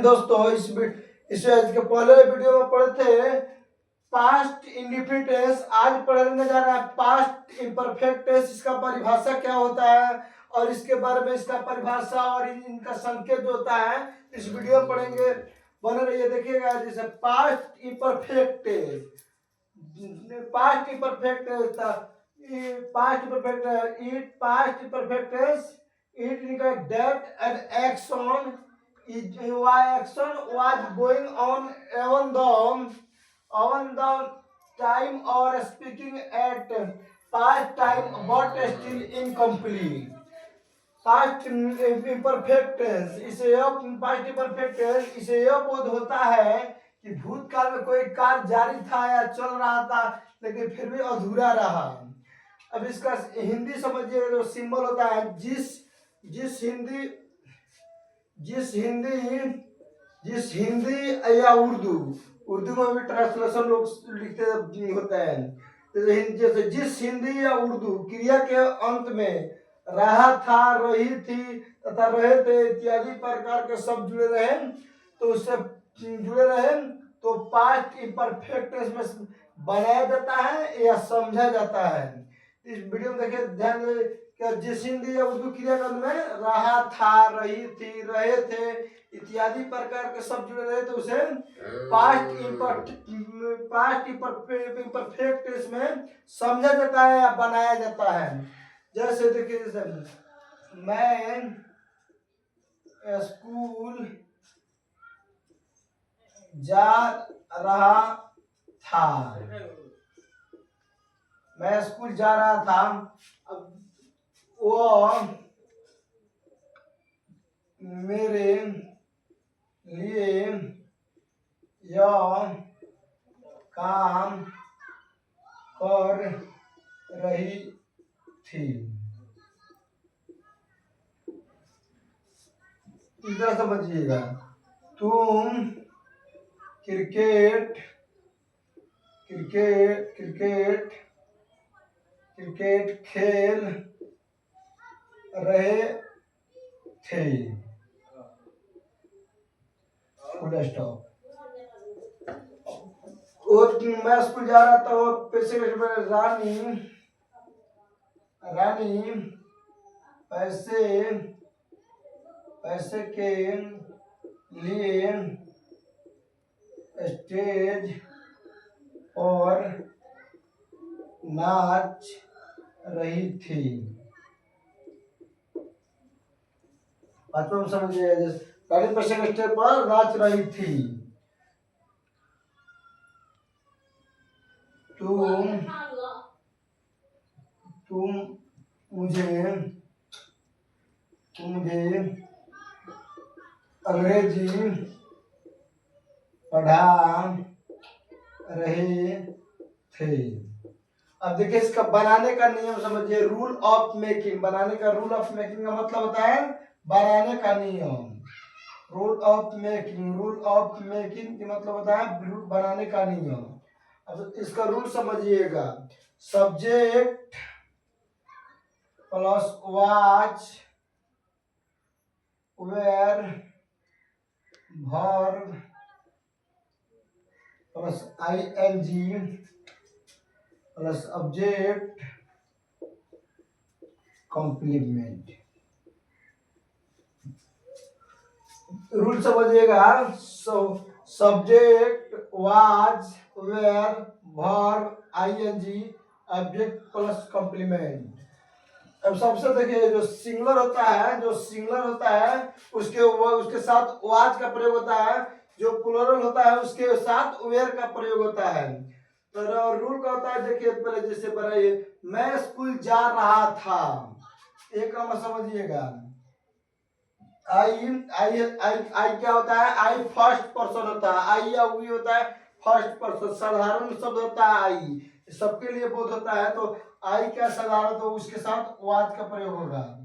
दोस्तों इस के पहले वीडियो में पढ़े थे पास्ट इंडिफिनिट टेंस। आज पढ़ने जा रहा है पास्ट इम्परफेक्ट टेंस। इसका परिभाषा क्या होता है और इसके बारे में इसका परिभाषा और इनका संकेत जो होता है इस वीडियो में पढ़ेंगे। बने रहिए, देखिएगा। जैसे past imperfect tense, past imperfect tense था। Past imperfect it past imperfect tense it indicate that an action action was going on even the time or speaking at past time but still incomplete. Past imperfect tense इसे past imperfect tense इसे यह बोध होता है कि भूतकाल में कोई कार्य जारी था या चल रहा था लेकिन फिर भी अधूरा रहा। अब इसका हिंदी समझिए, जो सिंबल होता है जिस हिंदी जिस हिंदी या उर्दू में भी ट्रांसलेशन लोग लिखते होते हैं। जैसे जिस हिंदी या उर्दू क्रिया के अंत में रहा था, रही थी तथा रहे थे इत्यादि प्रकार के शब्द जुड़े रहे तो उससे जुड़े रहे तो पास्ट इम्परफेक्ट में बनाया जाता है या समझा जाता है। इस वीडियो में देखिए, ध्यान दें, जिस हिंदी या उर्दू क्रियापद में रहा था, रही थी, रहे थे इत्यादि प्रकार के शब्द जुड़े रहे तो उसे पास्ट इम्परफेक्ट इसमें समझा जाता है या बनाया जाता है। जैसे देखिए, जैसे मैं स्कूल जा रहा था, मैं स्कूल जा रहा था। अब वो मेरे लिए यह काम कर रही थी। इधर समझिएगा, तुम क्रिकेट क्रिकेट क्रिकेट क्रिकेट खेल रहे थे। Full stop. मैं स्कूल जा रहा था, वो पैसे रानी पैसे के लिए स्टेज और नाच रही थी। समझिए, रानी पैसे के स्टेज पर नाच रही थी। तुम मुझे अंग्रेजी पढ़ा रहे थे। अब देखिए, इसका बनाने का नियम समझिए। रूल ऑफ मेकिंग, बनाने का रूल ऑफ मेकिंग का मतलब होता है बनाने का नियम। रूल ऑफ मेकिंग का मतलब होता है बनाने का नियम। अब इसका रूल समझिएगा। Subject plus was were verb plus ing plus object complement. Rule समझिएगा। Subject was were verb ing object plus complement. अब सबसे देखिए, जो सिंगुलर होता है उसके साथ वाज का प्रयोग होता है। जो प्लूरल होता है उसके साथ वेयर का प्रयोग होता है। तो रूल का होता है, देखिए पहले जैसे बनाइए, मैं स्कूल जा रहा था। एक नंबर समझिएगा। आई क्या होता है? आई फर्स्ट पर्सन होता है। आई या वी होता है फर्स्ट पर्सन। साधारण शब्द होता है आई, सबके लिए बोध होता है। तो आई क्या साधारण, तो उसके साथ वाज का प्रयोग होगा।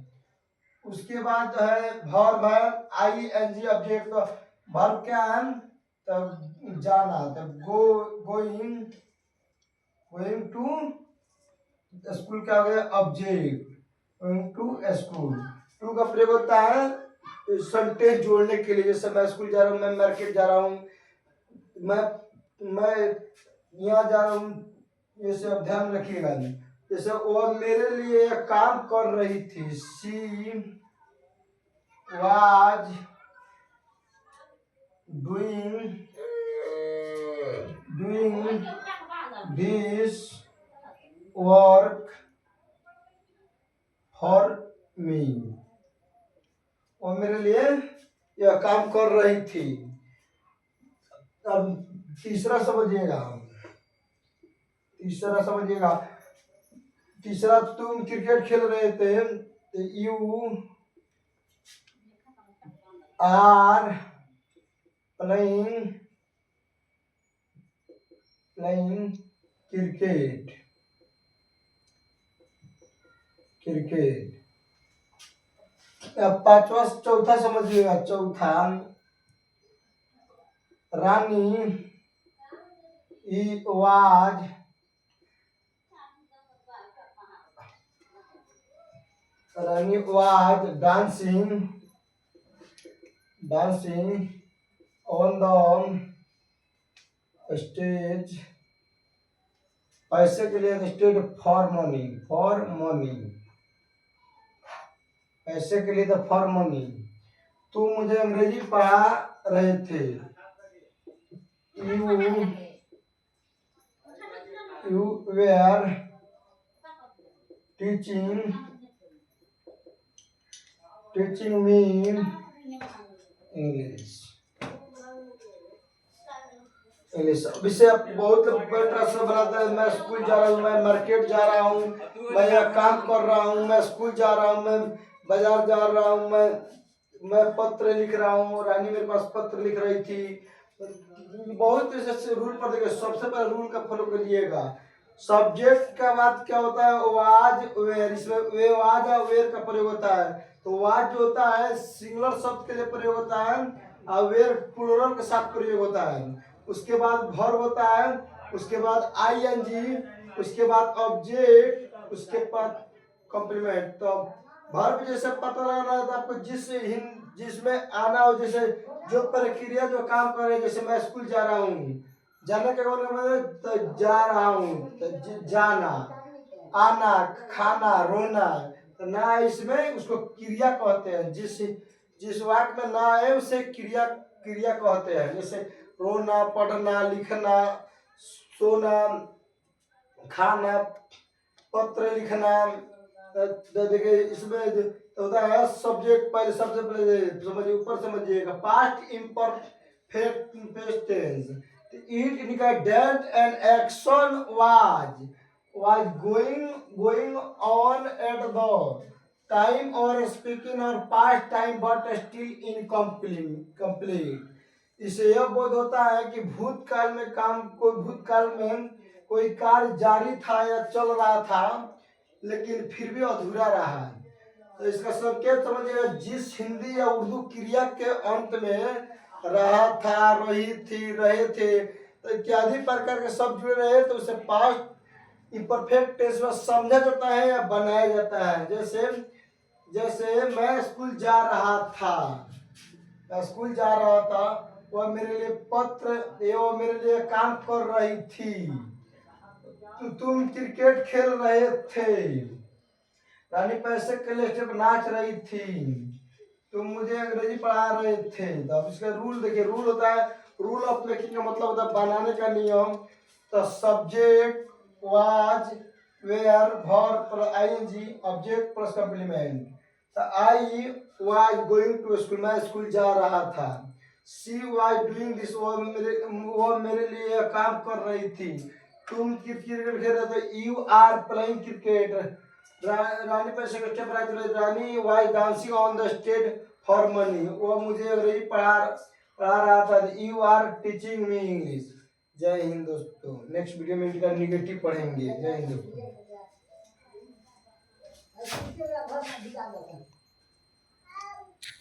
उसके बाद जो है वर्ब है ing ऑब्जेक्ट। तो वर्ब क्या है? तब जाना, तब गोइंग टू स्कूल क्या हो गया? Object going to school. To का प्रयोग होता है सेंटेंस जोड़ने के लिए, जैसे मैं स्कूल जा रहा हूँ, मैं मार्केट जा रहा हूँ, मैं यहाँ जा रहा हूँ, जैसे अब ध्यान रखिएगा। जैसे वो मेरे लिए काम कर रही थी, she was doing this work for me, वो मेरे लिए यह काम कर रही थी। अब तीसरा समझिएगा, तीसरा तुम क्रिकेट खेल रहे थे, यू आर प्लेइंग क्रिकेट। अब चौथा समझिएगा, चौथा Rani was dancing on the stage, पैसे के लिए स्टेज फॉर मनी, पैसे के लिए तो फॉर मनी। तुम मुझे अंग्रेजी पढ़ा रहे थे, you were teaching me English. विषय बहुत तरह से बनाते हैं। मैं स्कूल जा रहा हूँ, मैं मार्केट जा रहा हूँ, मैं यहाँ काम कर रहा हूँ, मैं स्कूल जा रहा हूँ, मैं बाजार जा रहा हूँ, मैं पत्र लिख रहा हूँ, रानी मेरे पास पत्र लिख रही थी। बहुत ऐसे रूल पर देखिए, सबसे पहले रूल का फॉलो करिएगा। सब्जेक्ट का बात क्या होता है, वाज वेयर, इसमें वे वाज और वेयर का प्रयोग होता है। तो वाज जो होता है सिंगुलर शब्द के लिए प्रयोग होता है और वेयर प्लूरल के साथ प्रयोग होता है। उसके बाद वर्ब होता है, उसके बाद आईएनजी, उसके बाद ऑब्जेक्ट, उसके बाद कॉम्प्लीमेंट। तो वर्ब जैसे पता लगाना है तो आपको जिसमें आना हो, जैसे जो प्रक्रिया जो काम करे, जैसे मैं स्कूल जा रहा हूँ, जाने के मतलब तो जा रहा हूँ, तो जाना, आना, खाना, रोना, तो ना इसमें उसको क्रिया कहते हैं। जिस वाक्य में ना है उसे क्रिया कहते हैं। जैसे रोना, पढ़ना, लिखना, सोना, खाना, पत्र लिखना। देखिए इसमें होता है सब्जेक्ट, पहले सबसे पहले समझिए, ऊपर समझिएगा, past imperfect tense, it indicates that an action was going on at the time or speaking or past time but still incomplete। इससे यह बोध होता है कि भूतकाल में कोई कार्य जारी था या चल रहा था लेकिन फिर भी अधूरा रहा। तो इसका संकेत समझिएगा, जिस हिंदी या उर्दू क्रिया के अंत में रहा था, रही थी, रहे थे तो इत्यादि प्रकार के शब्द जुड़े रहे तो उसे पास्ट इम्परफेक्ट टेंस में समझा जाता है या बनाया जाता है। जैसे मैं स्कूल जा रहा था, वह मेरे लिए वो मेरे लिए काम कर रही थी। तुम क्रिकेट खेल रहे थे, रानी पैसे के लिए सिर्फ नाच रही थी, तुम मुझे अंग्रेजी पढ़ा रहे थे। तो अब इसका रूल देखिए, रूल होता है, रूल ऑफ मेकिंग का मतलब होता है बनाने का नियम। तो subject was were verb plus I N G object plus complement. तो I was going to school, मैं स्कूल जा रहा था। शी वाज डूइंग दिस, वो मेरे लिए काम कर रही थी। तुम क्रिकेट खेल रहे थे, you are playing cricket. Rani पैसे के step Rani was dancing on the stage for money, वो मुझे अंग्रेजी पढ़ा रहा था। You are teaching me English. जय हिंद दोस्तों, नेक्स्ट वीडियो में इनका निगेटिव पढ़ेंगे। जय हिंद दोस्तों।